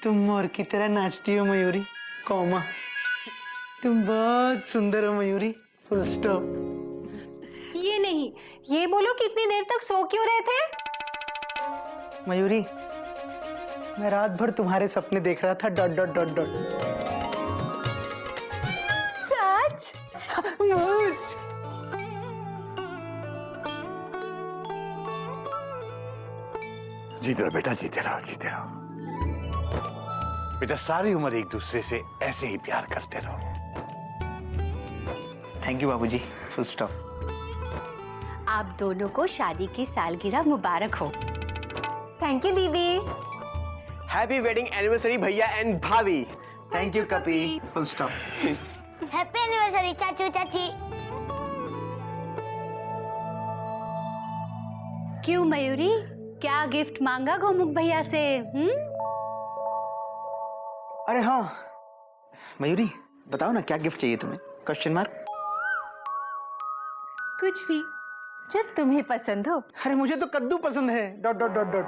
तुम मोर की तरह नाचती हो मयूरी, कॉमा तुम बहुत सुंदर हो मयूरी, फुल स्टॉप। ये नहीं, ये बोलो कि इतनी देर तक सो क्यों रहे थे? मयूरी मैं रात भर तुम्हारे सपने देख रहा था, डॉट डॉट डॉट डॉट। सच? सच। जीते रहो बेटा, जीते रहो, जीते रहो बेटा। सारी उम्र एक दूसरे से ऐसे ही प्यार करते रहो। थैंक यू बाबूजी, फुल स्टॉप। आप दोनों को शादी की सालगिरह मुबारक हो। थैंक यू दीदी। हैप्पी वेडिंग एनिवर्सरी भैया एंड भाभी। थैंक यू कपी, फुल स्टॉप। हैप्पी एनिवर्सरी चाचू चाची। क्यों मयूरी, क्या गिफ्ट मांगा गोमुख भैया से? अरे हाँ मयूरी, बताओ ना क्या गिफ्ट चाहिए तुम्हें? Question mark. कुछ भी जो तुम्हें पसंद हो। अरे मुझे तो कद्दू पसंद है, डॉट डॉट डॉट डॉट।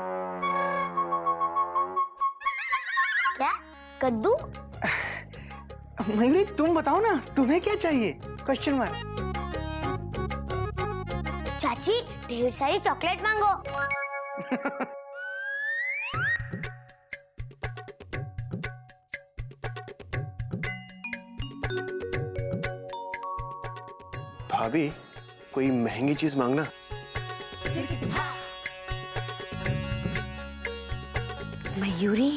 क्या कद्दू? मयूरी तुम बताओ ना, तुम्हें क्या चाहिए? Question mark. चाची ढेर सारी चॉकलेट मांगो। भाभी कोई महंगी चीज मांगना। मयूरी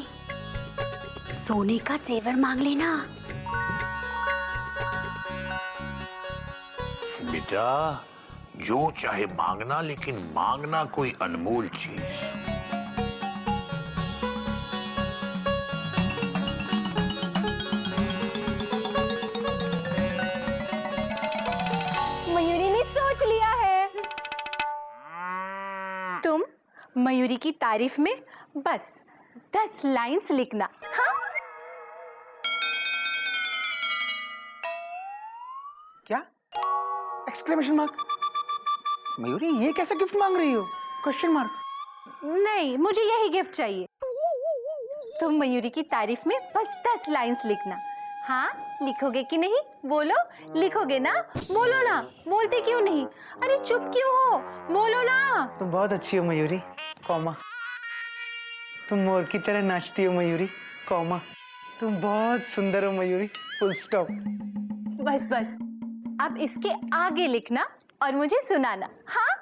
सोने का जेवर मांग लेना। बेटा जो चाहे मांगना, लेकिन मांगना कोई अनमोल चीज। मयूरी ने सोच लिया है। तुम मयूरी की तारीफ में बस 10 लाइन्स लिखना। हाँ? Exclamation mark. मयूरी ये कैसा गिफ्ट मांग रही हो? Question mark. नहीं, मुझे यही गिफ्ट चाहिए। तुम मयूरी की तारीफ में बस 10 लाइंस लिखना। हाँ, लिखोगे कि नहीं? बोलो, लिखोगे ना? बोलो ना, बोलते क्यों नहीं? अरे चुप क्यों हो? बोलो ना। तुम बहुत अच्छी हो मयूरी, कॉमा। तुम मोर की तरह नाचती हो मयूरी, कॉमा। तुम बहुत सुंदर हो मयूरी, फुल स्टॉप। बस बस, अब इसके आगे लिखना और मुझे सुनाना। हाँ,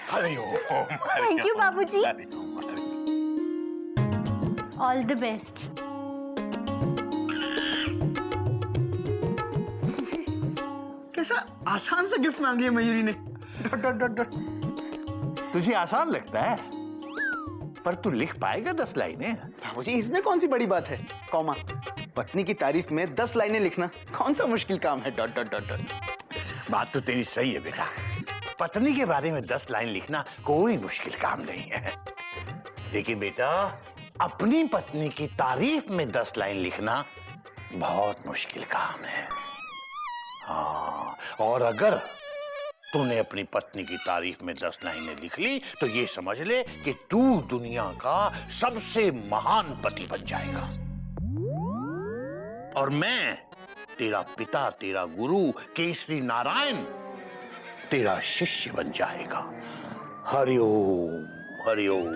हरिओम। थैंक यू बाबूजी। All the best. कैसा आसान सा गिफ्ट मांगी है मयूरी ने। Dot dot dot dot. तुझे आसान लगता है, पर तू लिख पाएगा 10 लाइनें? बाबूजी इसमें कौन सी बड़ी बात है? कॉमा, पत्नी की तारीफ में 10 लाइनें लिखना कौन सा मुश्किल काम है? Dot dot dot dot. बात तो तेरी सही है बेटा, पत्नी के बारे में 10 लाइन लिखना कोई मुश्किल काम नहीं है। लेकिन बेटा, अपनी पत्नी की तारीफ में 10 लाइन लिखना बहुत मुश्किल काम है। हाँ, और अगर तूने अपनी पत्नी की तारीफ में 10 लाइनें लिख ली तो ये समझ ले कि तू दुनिया का सबसे महान पति बन जाएगा, और मैं तेरा पिता, तेरा गुरु केसरी नारायण तेरा शिष्य बन जाएगा। हरिओम हरिओम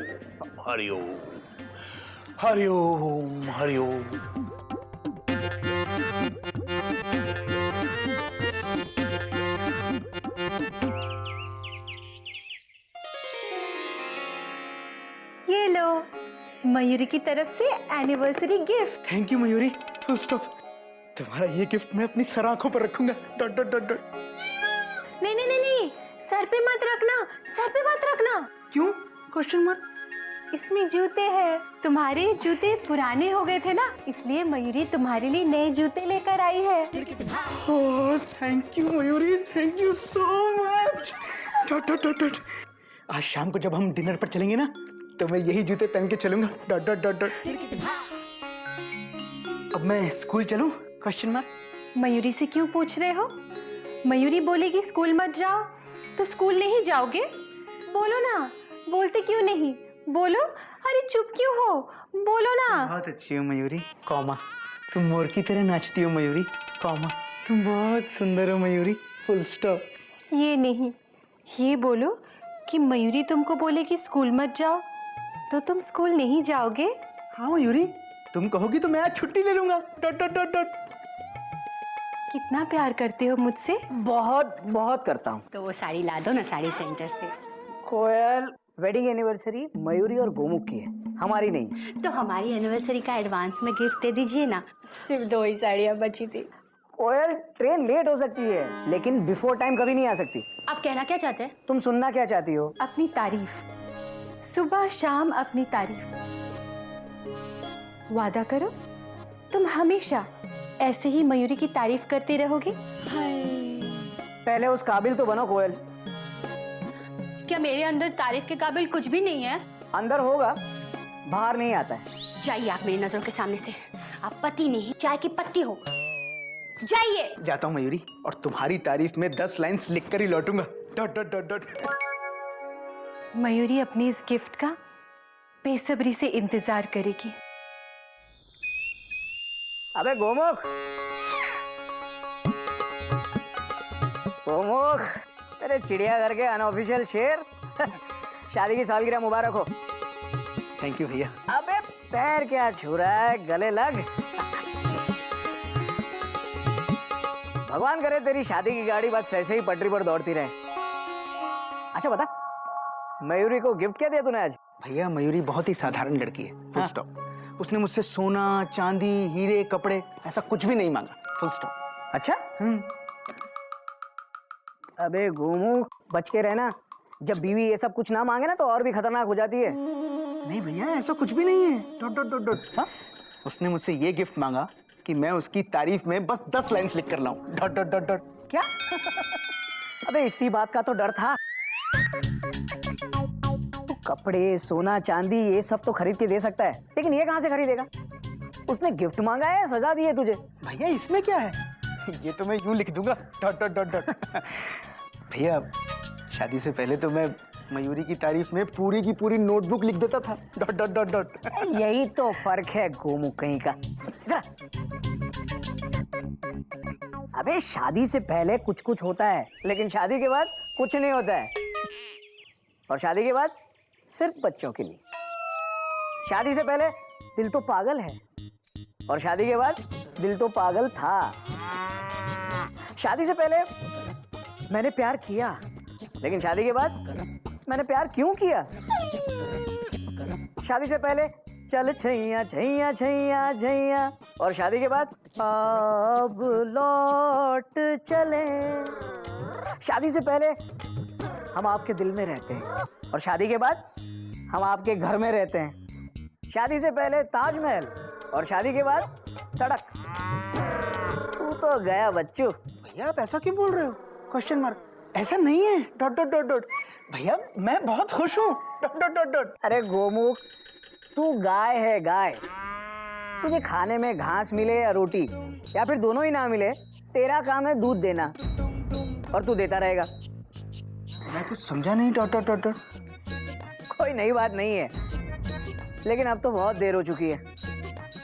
हरिओम हरिओम हरिओम। ये लो, मयूरी की तरफ से anniversary gift. Thank you Mayuri, full stop. तुम्हारा ये गिफ्ट मैं अपनी सर आंखों पर रखूंगा। Dot dot dot dot. नहीं नहीं नहीं नहीं, सर पे मत रखना, सर पे मत रखना। क्यों? Question mark. इसमें जूते हैं, तुम्हारे जूते पुराने हो गए थे ना, इसलिए मयूरी तुम्हारे लिए नए जूते लेकर आई है। Oh thank you Mayuri, thank you so much. Dot dot dot dot. आज शाम को जब हम डिनर पर चलेंगे ना, तो मैं यही जूते पहन के चलूंगा। Dot dot dot dot. अब मैं स्कूल चलूं? Question mark. मयूरी से क्यों पूछ रहे हो? मयूरी बोलेगी स्कूल मत जाओ, तो स्कूल नहीं जाओगे? बोलो ना, बोलते क्यों नहीं? बोलो। अरे चुप क्यों हो? बोलो ना। बहुत अच्छी हो मयूरी, कॉमा। तुम मोर की तरह नाचती हो मयूरी, कॉमा। तुम बहुत सुंदर हो मयूरी, फुल स्टॉप। ये नहीं, ये बोलो कि मयूरी तुमको बोलेगी स्कूल मत जाओ, तो तुम स्कूल नहीं जाओगे? हाँ मयूरी, तुम कहोगी तो मैं आज छुट्टी ले लूंगा। Dot dot dot dot. कितना प्यार करते हो मुझसे? बहुत बहुत करता हूँ। तो वो साड़ी ला दो ना साड़ी सेंटर से। कोयल, वेडिंग एनिवर्सरी मयूरी और गोमुख की है, हमारी नहीं। तो हमारी एनिवर्सरी का एडवांस में गिफ्ट दे दीजिए ना। सिर्फ 2 ही साड़ियाँ बची थी। कोयल, ट्रेन लेट हो सकती है, लेकिन बिफोर टाइम कभी नहीं आ सकती। आप कहना क्या चाहते हैं? तुम सुनना क्या चाहती हो? अपनी तारीफ, सुबह शाम अपनी तारीफ। वादा करो, तुम हमेशा ऐसे ही मयूरी की तारीफ करते रहोगे। पहले उस काबिल तो बनो कोयल। क्या मेरे अंदर तारीफ के काबिल कुछ भी नहीं है? अंदर होगा, बाहर नहीं आता है। जाइए आप मेरी नजरों के सामने से। आप पति नहीं, चाय की पत्ती हो। जाइए। जाता हूँ मयूरी, और तुम्हारी तारीफ में 10 लाइन्स लिख कर ही लौटूंगा। Dot dot dot dot. Mayuri अपनी इस गिफ्ट का बेसब्री से इंतजार करेगी। अबे गोमुख, गोमुख, तेरे चिड़ियाघर के अनऑफिशियल शेर। शादी की सालगिरह मुबारक हो। थैंक यू भैया। अबे पैर क्या छू रहा है, गले लग। भगवान करे तेरी शादी की गाड़ी बस ऐसे ही पटरी पर दौड़ती रहे। अच्छा बता, मयूरी को गिफ्ट क्या दिया तूने आज? भैया मयूरी बहुत ही साधारण लड़की है, फुल स्टॉप। उसने मुझसे सोना, चांदी, हीरे, कपड़े ऐसा कुछ भी नहीं मांगा, फुल स्टॉप। अच्छा। अबे गोमुख, बच के रहना। जब बीवी ये सब कुछ ना मांगे ना तो और भी खतरनाक हो जाती है। नहीं भैया, ऐसा कुछ भी नहीं है। Dot dot dot dot. हाँ? उसने मुझसे ये गिफ्ट मांगा कि मैं उसकी तारीफ में बस 10 लाइन्स लिख कर लाऊं। Dot dot dot dot. क्या? अबे इसी बात का तो डर था। तो कपड़े, सोना, चांदी ये सब तो खरीद के दे सकता है, लेकिन ये कहाँ से खरीदेगा? उसने गिफ्ट मांगा है, सजा दी है तुझे। भैया इसमें क्या है? ये तो मैं यूं लिख दूंगा डॉट डॉट डॉट डॉट। भैया शादी से पहले तो मैं मयूरी की तारीफ में पूरी की पूरी नोटबुक लिख देता था डॉट डॉट डॉट डॉट। यही तो फर्क है गोमू कहीं का। इधर। अबे शादी से पहले कुछ कुछ होता है, लेकिन शादी के बाद कुछ नहीं होता है। और शादी के बाद सिर्फ बच्चों के लिए। शादी से पहले दिल तो पागल है, और शादी के बाद दिल तो पागल था। शादी से पहले मैंने प्यार किया, लेकिन शादी के बाद मैंने प्यार क्यों किया? शादी से पहले चल छैया छैया छैया छैया, और शादी के बाद अब लौट चले। शादी से पहले हम आपके दिल में रहते हैं, और शादी के बाद हम आपके घर में रहते हैं। शादी से पहले ताजमहल, और शादी के बाद सड़क। तू तो गया बच्चू। भैया आप ऐसा क्यों बोल रहे हो? Question mark. ऐसा नहीं है डॉट डॉट डॉट डॉट। भैया मैं बहुत खुश हूँ डॉट डॉट डॉट डॉट। अरे गोमुख, तू गाय है गाय। तुझे खाने में घास मिले या रोटी, या फिर दोनों ही ना मिले, तेरा काम है दूध देना, और तू देता रहेगा। मैं कुछ समझा नहीं डॉट डॉट डॉट डॉट। कोई नई बात नहीं है, लेकिन अब तो बहुत देर हो चुकी है।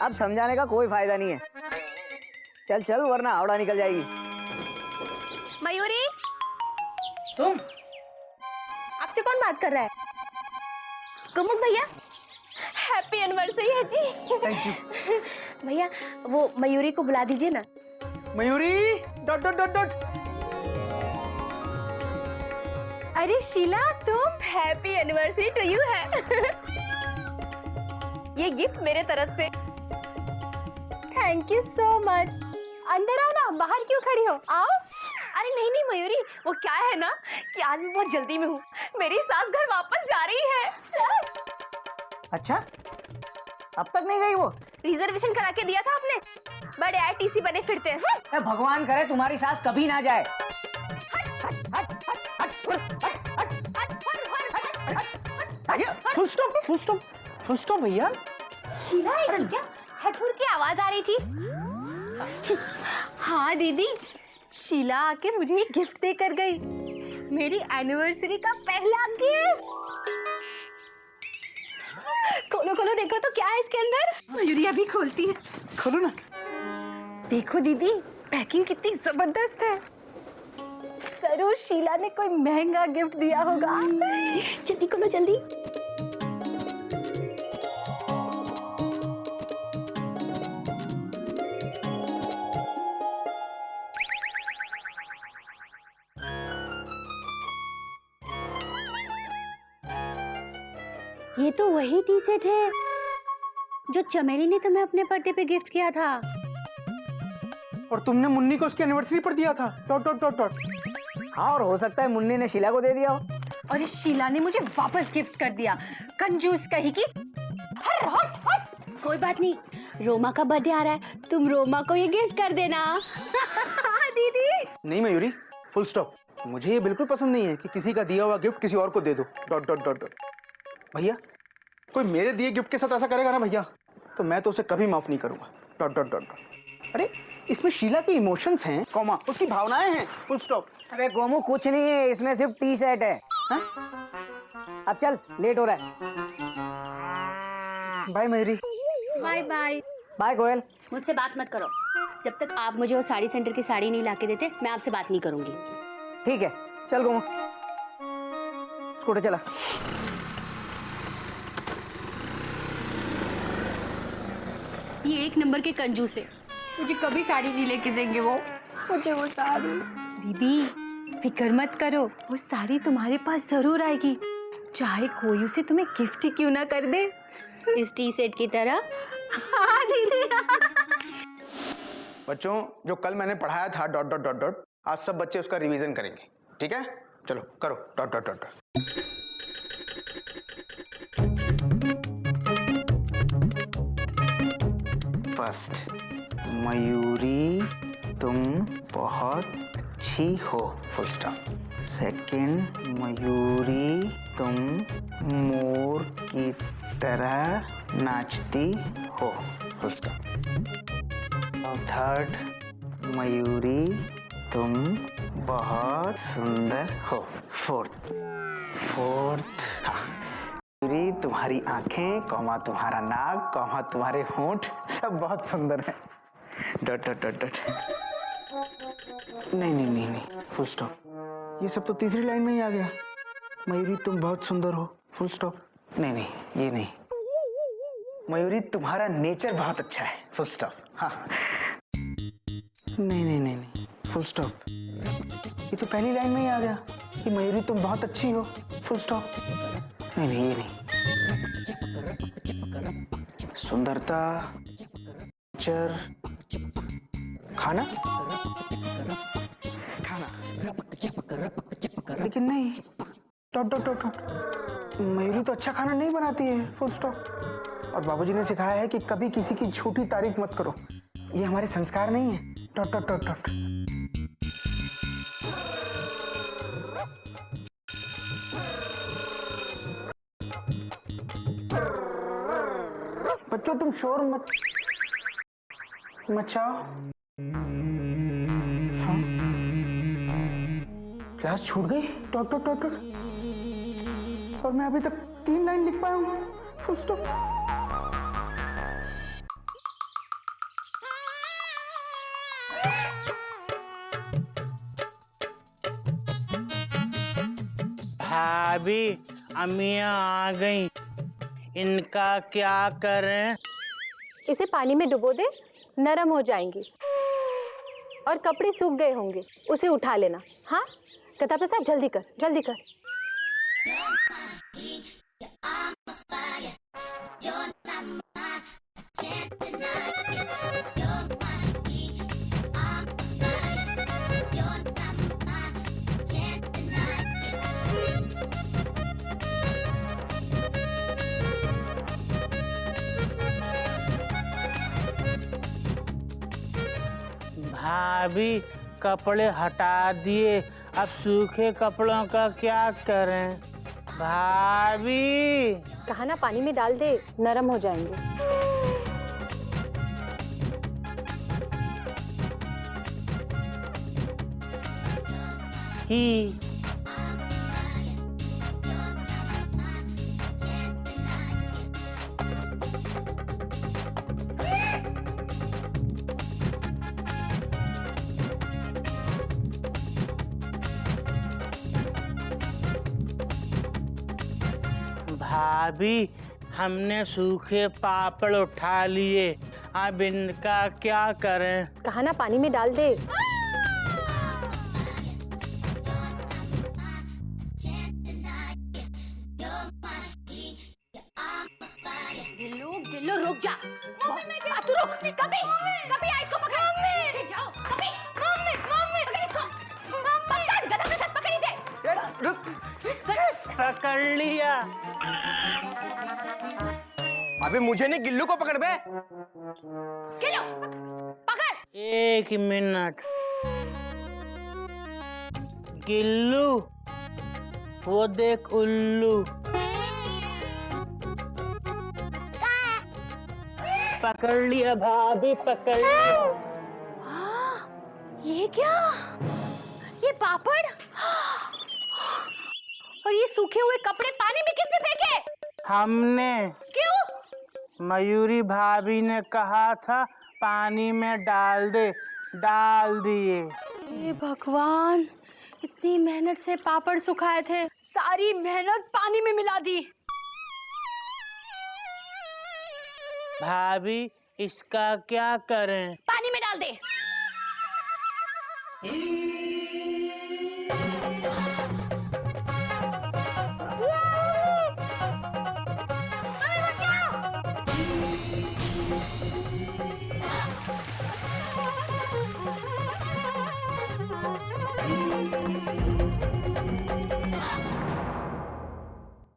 अब समझाने का कोई फायदा नहीं है। चल चल, वरना हावड़ा निकल जाएगी। मयूरी, तुम आपसे कौन बात कर रहा है? कुमुद भैया, हैप्पी एनिवर्सरी है जी। Thank you. भैया वो मयूरी को बुला दीजिए ना। Mayuri dot dot dot dot. अरे शीला, तुम, हैप्पी एनिवर्सरी टू यू है। ये गिफ्ट मेरे तरफ से। Thank you so much. अंदर आओ ना, बाहर क्यों खड़ी हो, आओ। अरे नहीं नहीं मयूरी, वो क्या है ना कि आज मैं बहुत जल्दी में हूँ। मेरी सास घर वापस जा रही है। सच? अच्छा, अब तक नहीं गई वो? रिजर्वेशन करा के दिया था आपने, बड़े आईटीसी बने फिरते हैं। ए, भगवान करे तुम्हारी सास कभी ना जाए। भैया full stop full stop full stop भैया। शीला, ये क्या हटहुर की आवाज आ रही थी? हाँ दीदी, शीला आके मुझे एक गिफ्ट देकर गई, मेरी एनिवर्सरी का पहला गिफ्ट। खोलो खोलो, देखो तो क्या है इसके अंदर। मयूरी अभी खोलती है। खोलो ना। देखो दीदी, पैकिंग कितनी जबरदस्त है। जरूर शीला ने कोई महंगा गिफ्ट दिया होगा। जल्दी खोलो जल्दी। ये तो वही टी सेट है जो चमेली ने तुम्हें अपने बर्थडे पे गिफ्ट किया था। और तुमने मुन्नी को उसकी एनिवर्सरी पर दिया था डॉट डॉट डॉट डॉट। हाँ, और हो सकता है मुन्नी ने शीला को दे दिया हो। और इस शीला ने मुझे वापस गिफ्ट कर दिया, कंजूस कही की। हट हट हट। कोई बात नहीं, रोमा का बर्थडे आ रहा है, तुम रोमा को ये गिफ्ट कर देना। दीदी नहीं मयूरी, फुल स्टॉप। मुझे ये बिल्कुल पसंद नहीं है कि किसी का दिया हुआ गिफ्ट किसी और को दे दो डॉट डॉट डॉट डॉट। भैया कोई मेरे दिए गिफ्ट के साथ ऐसा करेगा ना भैया, तो मैं तो उसे कभी माफ नहीं करूंगा डॉट डॉट डॉट डॉट। अरे इसमें शीला के इमोशंस हैं, कॉमा उसकी भावनाएं हैं, फुल स्टॉप। अरे गोमू, कुछ नहीं है, इसमें सिर्फ टी सेट है। हाँ? अब चल, लेट हो रहा है। Bye Mayuri. Bye bye. Bye Goyal. मुझसे बात मत करो, जब तक आप मुझे वो साड़ी सेंटर की साड़ी नहीं लाके देते, मैं आपसे बात नहीं करूंगी। ठीक है, चल गोमू, स्कूटर चला। ये एक नंबर के कंजूस है, मुझे कभी साड़ी नहीं लेके देंगे वो। मुझे वो साड़ी। दीदी फिक्र मत करो, वो साड़ी तुम्हारे पास जरूर आएगी, चाहे कोई उसे तुम्हें गिफ्ट ही क्यों ना कर दे। इस टी सेट की तरह। हाँ दीदी। बच्चों, जो कल मैंने पढ़ाया था डॉट डॉट डॉट डॉट, आज सब बच्चे उसका रिवीजन करेंगे, ठीक है? चलो करो dot dot dot dot. First, Mayuri तुम बहुत अच्छी हो, फुल स्टॉप। सेकंड, मयूरी तुम मोर की तरह नाचती हो, फुल स्टॉप। थर्ड, मयूरी तुम बहुत सुंदर हो। फोर्थ हाँ। मयूरी तुम्हारी आंखें, कौमा तुम्हारा नाक, कौमा तुम्हारे होंठ सब बहुत सुंदर हैं। Dot dot dot dot. नहीं, फुल स्टॉप। ये सब तो तीसरी लाइन में ही आ गया। मयूरी तुम बहुत सुंदर हो, फुल स्टॉप। नहीं, ये नहीं। मयूरी तुम्हारा नेचर बहुत अच्छा है, फुल स्टॉप। हाँ। नहीं, फुल स्टॉप। ये तो पहली लाइन में ही आ गया कि मयूरी तुम बहुत अच्छी हो, फुल स्टॉप। नहीं, ये नहीं। सुंदरता, नेचर, खाना, लेकिन नहीं। Dot dot dot dot. Mayuri तो अच्छा खाना नहीं बनाती है, फुल स्टॉप। और बाबूजी ने सिखाया है कि कभी किसी की झूठी तारीफ मत करो, ये हमारे संस्कार नहीं है। Dot dot dot dot. बच्चों तुम शोर मत मचाओ। हाँ? क्लास छूट गई। Dot dot dot dot. और मैं अभी तक 3 लाइन लिख पाया हूँ, फुल स्टॉप। भाभी अम्मियाँ आ गई, इनका क्या करें? इसे पानी में डुबो दे, नरम हो जाएंगी। और कपड़े सूख गए होंगे, उसे उठा लेना। हाँ कथा प्रसाद, जल्दी कर जल्दी कर। भाभी कपड़े हटा दिए, अब सूखे कपड़ों का क्या करें? भाभी कहा ना पानी में डाल दे, नरम हो जाएंगे। ही भाभी हमने सूखे पापड़ उठा लिए, अब इनका क्या करें? कहा ना पानी में डाल दे। गिल्लू रुक जा। तू रुक। कभी आ इसको पकड़। पीछे जाओ। कभी पकड़ इसको। पकड़ गधा के साथ, पकड़ इसे। पकड़ लिया। अबे मुझे नहीं, गिल्लू को पकड़ बे। गिल्लू पकड़। 1 मिनट। गिल्लू वो देख उल्लू। पकड़ लिया भाभी, पकड़ लिया। ये क्या? ये पापड़ और ये सूखे हुए कपड़े पानी में किसने फेंके? हमने। क्यों? मयूरी भाभी ने कहा था पानी में डाल दे, डाल दिए। हे भगवान, इतनी मेहनत से पापड़ सुखाए थे, सारी मेहनत पानी में मिला दी। भाभी इसका क्या करें? पानी में डाल दे।